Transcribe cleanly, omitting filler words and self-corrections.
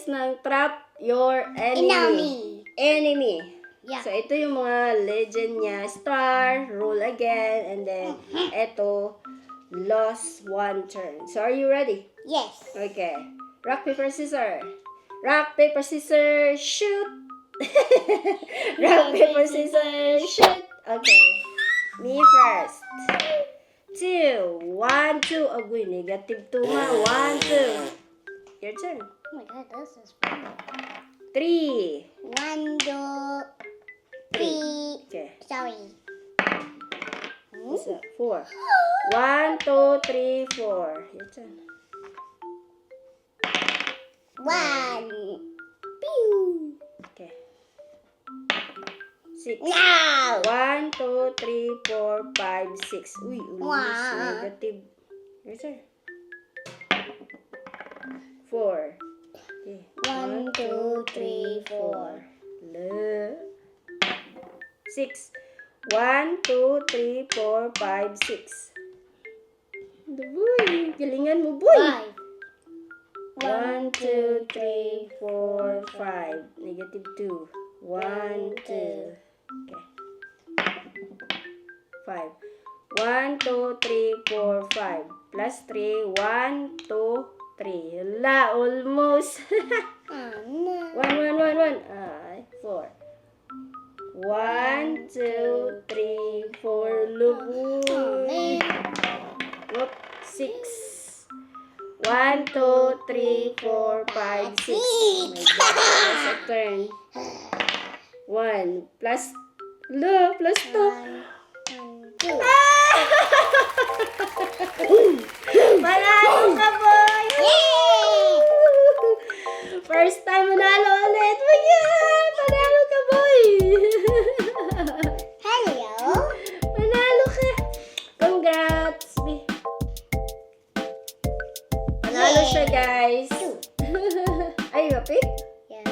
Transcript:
ng Trap Your Enemy. Yeah. So, ito yung mga legend niya. Star, Roll Again, and then, ito, Lost One Turn. So, are you ready? Yes. Okay. Rock, paper, scissors. Rock, paper, scissors, shoot! Rock, paper, scissors, shoot! Okay. Me first. 2. 1, 2. Agoy, negative 2 nga. 1, 2. Your turn. Oh my god, this is fun. 3. 1, 2, 3. Okay. Sorry. What's that? 4. 1, 2, 3, 4. Your turn. 1. Pew. Okay. 6. Now. 1, 2, 3, 4, 5, 6. Uy, ulis. Wow. Negative. Your turn. 4. Okay. 1, 2, 3, 4. 6. 1, 2, 3, 4, 5, 6. Boy, galingan mo, boy. 1, 2, 3, 4, 5. Negative 2. 1, 2. Okay. 5. 1, 2, 3, 4, 5. Plus 3. 1, 2, 3. Hala, almost. 1, 1, 1, 1. 4. 1, 2, 3, 4. Look. Whoop. 6. 1, 2, 3, 4, 5, 6. Oh my God. That's a turn. 1 plus. Look, plus 2. 2. Manalo ka, boy! Yay! First time manalo ulit. My God! Manalo ka, boy! Hello. Manalo ka. Congrats, B. Manalo siya, guys. Two. Ay, rapid? Yeah.